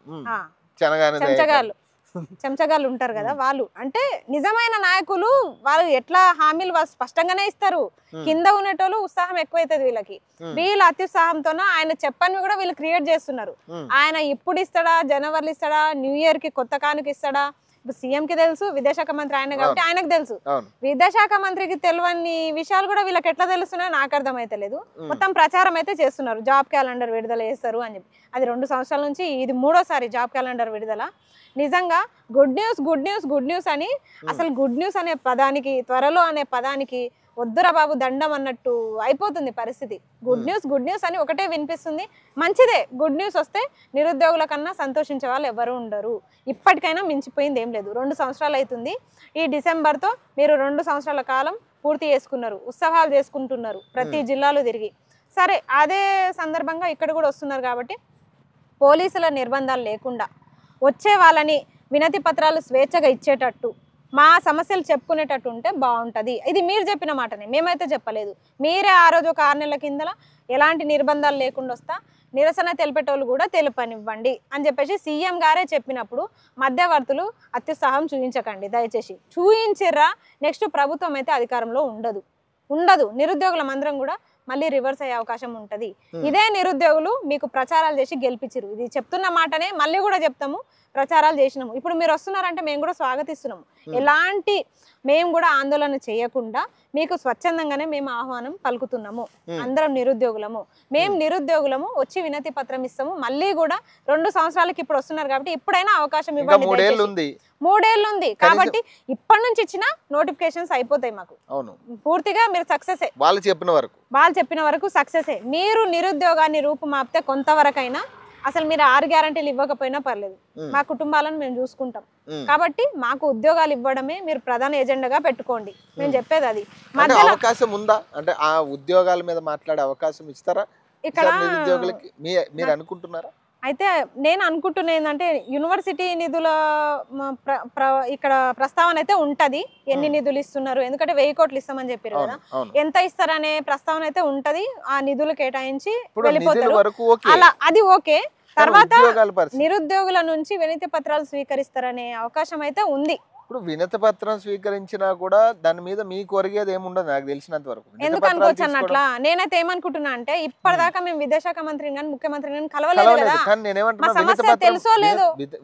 చెంచగాళ్ళు ఉంటారు కదా, వాళ్ళు అంటే నిజమైన నాయకులు వాళ్ళు ఎట్లా హామీలు స్పష్టంగానే ఇస్తారు. కింద ఉన్నటోళ్ళు ఉత్సాహం ఎక్కువైతుంది వీళ్ళకి. వీళ్ళు అత్యుత్సాహంతోన ఆయన చెప్పని కూడా వీళ్ళు క్రియేట్ చేస్తున్నారు. ఆయన ఇప్పుడు ఇస్తాడా, జనవరిలో ఇస్తాడా, న్యూ ఇయర్ కి కొత్త కానుక ఇస్తాడా, ఇప్పుడు సీఎం కి తెలుసు, విదేశాఖ మంత్రి ఆయన కాబట్టి ఆయనకు తెలుసు. విదేశాఖ మంత్రికి తెలియని విషయాలు కూడా వీళ్ళకి ఎట్లా తెలుస్తున్నాయో నాకు అర్థమైతలేదు. మొత్తం ప్రచారం అయితే చేస్తున్నారు, జాబ్ క్యాలెండర్ విడుదల చేస్తారు అని చెప్పి. అది 2 సంవత్సరాల నుంచి ఇది 3వ జాబ్ క్యాలెండర్ విడుదల. నిజంగా good news good news good news అని అసలు గుడ్ న్యూస్ అనే పదానికి, త్వరలో అనే పదానికి వద్దురా బాబు దండం అన్నట్టు అయిపోతుంది పరిస్థితి. గుడ్ న్యూస్ అని ఒకటే వినిపిస్తుంది. మంచిదే, గుడ్ న్యూస్ వస్తే నిరుద్యోగుల కన్నా సంతోషించే వాళ్ళు ఎవరు ఉండరు. ఇప్పటికైనా మించిపోయింది ఏం లేదు. 2 సంవత్సరాలు అవుతుంది. ఈ డిసెంబర్తో మీరు 2 సంవత్సరాల కాలం పూర్తి చేసుకున్నారు, ఉత్సవాలు చేసుకుంటున్నారు ప్రతి జిల్లాలో తిరిగి. సరే, అదే సందర్భంగా ఇక్కడ కూడా వస్తున్నారు కాబట్టి పోలీసుల నిర్బంధాలు లేకుండా వచ్చే వాళ్ళని వినతి పత్రాలు స్వేచ్ఛగా ఇచ్చేటట్టు, మా సమస్యలు చెప్పుకునేటట్టు ఉంటే బాగుంటుంది. ఇది మీరు చెప్పిన మాటనే, మేమైతే చెప్పలేదు. మీరే ఆ రోజు ఒక 6 నెలల కిందల ఎలాంటి నిర్బంధాలు లేకుండా వస్తా, నిరసన తెలిపేటోళ్ళు కూడా తెలుపనివ్వండి అని చెప్పేసి సీఎం గారే చెప్పినప్పుడు మధ్యవర్తులు అత్యుత్సాహం చూపించకండి దయచేసి. చూయించిర్రా నెక్స్ట్ ప్రభుత్వం అయితే అధికారంలో ఉండదు. నిరుద్యోగుల మందరం కూడా మళ్ళీ రివర్స్ అయ్యే అవకాశం ఉంటుంది. ఇదే నిరుద్యోగులు మీకు ప్రచారాలు చేసి గెలిపించారు. ఇది చెప్తున్న మాటనే మళ్ళీ కూడా చెప్తాము, ప్రచారాలు చేసినాము. ఇప్పుడు మీరు వస్తున్నారంటే మేము కూడా స్వాగతిస్తున్నాము. ఎలాంటి మేము కూడా ఆందోళన చేయకుండా మీకు స్వచ్ఛందంగానే మేము ఆహ్వానం పలుకుతున్నాము. అందరం నిరుద్యోగులము, మేము నిరుద్యోగులము, వచ్చి వినతి పత్రం ఇస్తాము. మళ్ళీ కూడా 2 సంవత్సరాలకి ఇప్పుడు వస్తున్నారు కాబట్టి ఇప్పుడైనా అవకాశం ఇవ్వండి. 3 ఏళ్ళు ఉంది కాబట్టి ఇప్పటి నుంచి ఇచ్చిన నోటిఫికేషన్స్ అయిపోతాయి మాకు. పూర్తిగా మీరు సక్సెస్, వాళ్ళు చెప్పిన వరకు సక్సెసే. మీరు నిరుద్యోగాన్ని రూపుమాపితే కొంతవరకైనా, అసలు మీరు 6 గ్యారంటీలు ఇవ్వకపోయినా పర్లేదు, మా కుటుంబాలను మేము చూసుకుంటాం. కాబట్టి మాకు ఉద్యోగాలు ఇవ్వడమే మీరు ప్రధాన ఎజెండాగా పెట్టుకోండి. మేము చెప్పేది అది. అవకాశం ఉందా అంటే ఆ ఉద్యోగాల మీద మాట్లాడే అవకాశం ఇస్తారా ఇక్కడ నిరుద్యోగులకి మీరు అనుకుంటున్నారా? అయితే నేను అనుకుంటున్నా ఏంటంటే యూనివర్సిటీ నిధుల ఇక్కడ ప్రస్తావన అయితే ఉంటది. ఎన్ని నిధులు ఇస్తున్నారు, ఎందుకంటే 1000 కోట్లు ఇస్తామని చెప్పారు కదా, ఎంత ఇస్తారనే ప్రస్తావన అయితే ఉంటది. ఆ నిధులు కేటాయించి వెళ్ళిపోతారు, అలా అది ఓకే. తర్వాత నిరుద్యోగుల నుంచి వినతి పత్రాలు స్వీకరిస్తారనే అవకాశం అయితే ఉంది. ఇప్పుడు వినతి పత్రం స్వీకరించినా కూడా దాని మీద మీకు ఒరిగేది ఏముండదు నాకు తెలిసినంత వరకు. ఎందుకు అనుకోవచ్చు అన్నట్లా? నేనైతే ఏమనుకుంటున్నా అంటే ఇప్పటిదాకా మేము విదేశాఖ మంత్రిని కానీ ముఖ్యమంత్రిని కానీ కలవలేదు కదా.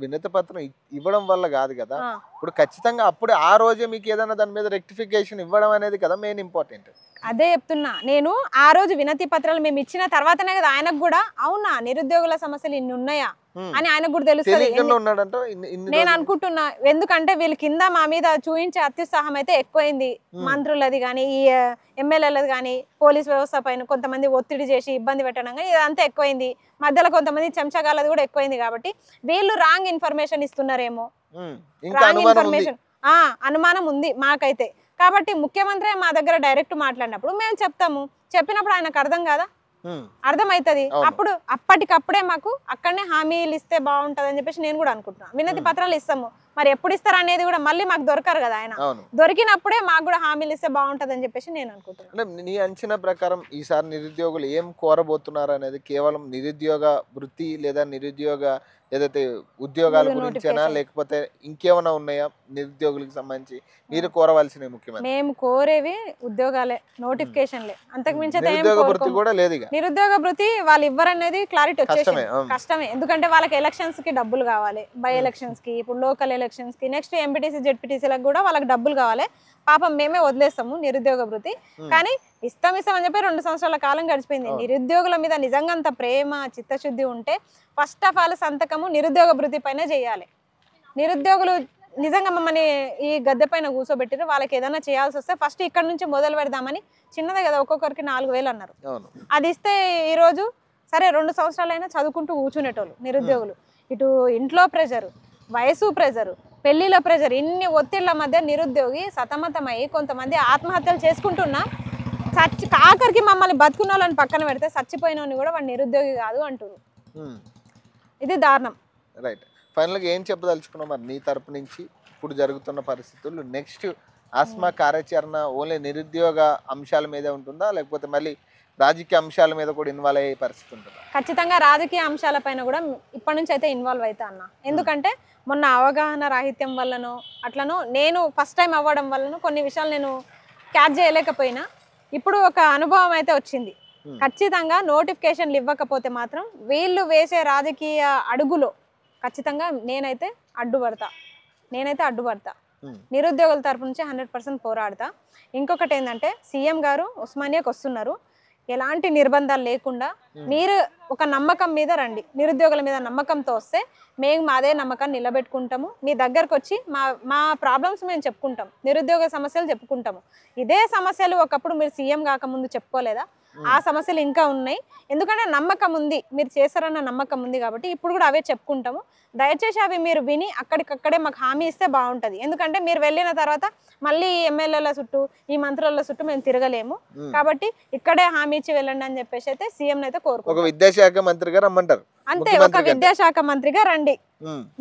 వినతి పత్రం ఇవ్వడం వల్ల కాదు కదా, ఇప్పుడు ఖచ్చితంగా అప్పుడే ఆ రోజే మీకు ఏదైనా దాని మీద రెక్టిఫికేషన్ ఇవ్వడం అనేది కదా మెయిన్ ఇంపార్టెంట్. అదే చెప్తున్నా నేను. ఆ రోజు వినతి పత్రాలు మేము ఇచ్చిన తర్వాతనే కదా ఆయనకు కూడా అవునా నిరుద్యోగుల సమస్యలు ఇన్ని ఉన్నాయా అని ఆయనకు కూడా తెలుస్తుంది నేను అనుకుంటున్నా. ఎందుకంటే వీళ్ళ కింద మా మీద చూయించే అత్యుత్సాహం అయితే ఎక్కువైంది. మంత్రులది కానీ ఈ ఎమ్మెల్యేలది కానీ పోలీస్ వ్యవస్థ పైన కొంతమంది ఒత్తిడి చేసి ఇబ్బంది పెట్టడం కానీ ఇదంతా ఎక్కువైంది. మధ్యలో కొంతమంది చెంచగాలది కూడా ఎక్కువైంది. కాబట్టి వీళ్ళు రాంగ్ ఇన్ఫర్మేషన్ ఇస్తున్నారేమో, రాంగ్ ఇన్ఫర్మేషన్ అనుమానం ఉంది మాకైతే. కాబట్టి ముఖ్యమంత్రి మా దగ్గర డైరెక్ట్ మాట్లాడినప్పుడు మేము చెప్తాము, చెప్పినప్పుడు ఆయనకు అర్థం కాదా, అర్థమవుతుంది. అప్పుడు అప్పటికప్పుడే మాకు అక్కడనే హామీలు ఇస్తే బాగుంటది అని చెప్పేసి నేను కూడా అనుకుంటున్నాను. వినతి పత్రాలు ఇస్తాము, మరి ఎప్పుడు ఇస్తారు అనేది కూడా మళ్ళీ మాకు దొరకరు కదా ఆయన. దొరికినప్పుడే మాకు కూడా హామీలు ఇస్తే బాగుంటది అని చెప్పేసి నేను అనుకుంటున్నాను. అంటే నీ అంచనా ప్రకారం ఈసారి నిరుద్యోగులు ఏం కోరబోతున్నారు అనేది కేవలం నిరుద్యోగ వృత్తి లేదా నిరుద్యోగ ఏదైతే ఉద్యోగాల గురించేనా లేకపోతే ఇంకేమైనా ఉన్నాయా నిరుద్యోగులకు సంబంధించి మీరు కోరవలసినవి? ముఖ్యమైన మేము కోరేవి ఉద్యోగాలే, నోటిఫికేషన్లే, అంతకు మించి నిరుద్యోగ వృత్తి కూడా లేదు. నిరుద్యోగ వృత్తి వాళ్ళు ఇవ్వరనేది క్లారిటీ వచ్చేసింది. కష్టమే, ఎందుకంటే వాళ్ళకి ఎలక్షన్స్ కి డబ్బులు కావాలి, బై ఎలక్షన్స్ కి, ఇప్పుడు లోకల్ ఎలక్షన్స్ కి, నెక్స్ట్ ఎంపీటీసీ జెడ్పీటీసీలకు కూడా వాళ్ళకి డబ్బులు కావాలి. పాపం మేమే వదిలేస్తాము నిరుద్యోగ వృత్తి, కానీ ఇస్తాం అని చెప్పి 2 సంవత్సరాల కాలం గడిచిపోయింది. నిరుద్యోగుల మీద నిజంగా అంత ప్రేమ చిత్తశుద్ధి ఉంటే ఫస్ట్ ఆఫ్ ఆల్ సంతకము నిరుద్యోగ వృత్తి పైన చేయాలి. నిరుద్యోగులు నిజంగా మమ్మల్ని ఈ గద్దె పైన కూర్చోబెట్టారు, వాళ్ళకి ఏదైనా చేయాల్సి వస్తే ఫస్ట్ ఇక్కడ నుంచి మొదలు పెడదామని. చిన్నదే కదా, ఒక్కొక్కరికి 4,000 అన్నారు. అది ఇస్తే ఈరోజు సరే 2 సంవత్సరాలైనా చదువుకుంటూ కూర్చునేటోళ్ళు నిరుద్యోగులు. ఇటు ఇంట్లో ప్రెషరు, వయసు ప్రెషరు, పెళ్లిలో ప్రెషర్, ఇన్ని ఒత్తిళ్ల మధ్య నిరుద్యోగి సతమతమయ్యి కొంతమంది ఆత్మహత్యలు చేసుకుంటున్నా ఆఖరికి మమ్మల్ని బతుకున్న వాళ్ళని పక్కన పెడితే చచ్చిపోయిన కూడా వాడు నిరుద్యోగి కాదు అంటారు. ఇది దారుణం. రైట్, ఫైనల్గా ఏం చెప్పదలుచుకున్నాం మరి నీ తరపు నుంచి ఇప్పుడు జరుగుతున్న పరిస్థితులు? నెక్స్ట్ ఆస్మా కార్యాచరణ ఓన్లీ నిరుద్యోగ అంశాల మీదే ఉంటుందా లేకపోతే మళ్ళీ రాజకీయ అంశాల మీద కూడా ఇన్వాల్వ్ అయ్యే పరిస్థితి ఉంటుందా? ఖచ్చితంగా రాజకీయ అంశాల పైన కూడా ఇప్పటి నుంచి అయితే ఇన్వాల్వ్ అవుతా అన్న. ఎందుకంటే మొన్న అవగాహన రాహిత్యం వల్లనో అట్లనో నేను ఫస్ట్ టైం అవ్వడం వల్లనో కొన్ని విషయాలు నేను క్యాచ్ చేయలేకపోయినా ఇప్పుడు ఒక అనుభవం అయితే వచ్చింది. ఖచ్చితంగా నోటిఫికేషన్లు ఇవ్వకపోతే మాత్రం వీళ్ళు వేసే రాజకీయ అడుగులో ఖచ్చితంగా నేనైతే అడ్డుపడతా. నిరుద్యోగుల తరపు నుంచి 100% పోరాడతా. ఇంకొకటి ఏంటంటే సీఎం గారు ఉస్మానియాకి వస్తున్నారు, ఎలాంటి నిర్బంధాలు లేకుండా మీరు ఒక నమ్మకం మీద రండి. నిరుద్యోగుల మీద నమ్మకంతో వస్తే మేము అదే నమ్మకాన్ని నిలబెట్టుకుంటాము. మీ దగ్గరకు వచ్చి మా ప్రాబ్లమ్స్ మేము చెప్పుకుంటాం, నిరుద్యోగ సమస్యలు చెప్పుకుంటాము. ఇదే సమస్యలు ఒకప్పుడు మీరు సీఎం కాకముందు చెప్పుకోలేదా? ఆ సమస్యలు ఇంకా ఉన్నాయి. ఎందుకంటే నమ్మకం ఉంది, మీరు చేస్తారన్న నమ్మకం ఉంది కాబట్టి ఇప్పుడు కూడా అవే చెప్పుకుంటాము. దయచేసి అవి మీరు విని అక్కడికక్కడే మాకు హామీ ఇస్తే బాగుంటుంది. ఎందుకంటే మీరు వెళ్ళిన తర్వాత మళ్ళీ ఎమ్మెల్యేల చుట్టూ ఈ మంత్రుల చుట్టూ మేము తిరగలేము కాబట్టి ఇక్కడే హామీ ఇచ్చి వెళ్ళండి అని చెప్పేసి అయితే సీఎం అయితే కోరుకుంటాం. విద్యాశాఖ మంత్రిగా రమ్మంటారు అంతే, ఒక విద్యాశాఖ మంత్రిగా రండి,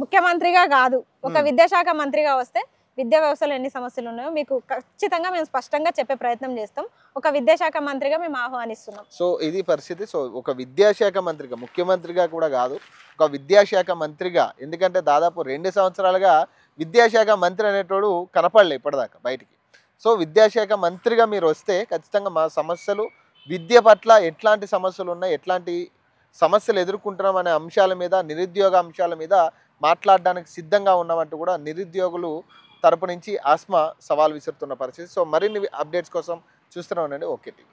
ముఖ్యమంత్రిగా కాదు. ఒక విద్యాశాఖ మంత్రిగా వస్తే విద్యా వ్యవస్థలో ఎన్ని సమస్యలు ఉన్నాయో మీకు ఖచ్చితంగా మేము స్పష్టంగా చెప్పే ప్రయత్నం చేస్తాం. ఒక విద్యాశాఖ మంత్రిగా మేము ఆహ్వానిస్తున్నాం. సో ఇది పరిస్థితి. సో ఒక విద్యాశాఖ మంత్రిగా, ముఖ్యమంత్రిగా కూడా కాదు, ఒక విద్యాశాఖ మంత్రిగా, ఎందుకంటే దాదాపు 2 సంవత్సరాలుగా విద్యాశాఖ మంత్రి అనేటోడు కనపడలే ఇప్పటిదాకా బయటికి. సో విద్యాశాఖ మంత్రిగా మీరు వస్తే ఖచ్చితంగా మా సమస్యలు, విద్య పట్ల ఎట్లాంటి సమస్యలు ఉన్నాయి, ఎట్లాంటి సమస్యలు ఎదుర్కొంటున్నాం అనే అంశాల మీద, నిరుద్యోగ అంశాల మీద మాట్లాడడానికి సిద్ధంగా ఉన్నామంటూ కూడా నిరుద్యోగులు తరపు నుంచి ఆస్మా సవాల్ విసురుతున్న పరిస్థితి. సో మరిన్ని అప్డేట్స్ కోసం చూస్తూనే ఉండండి ఓకే టీవీ.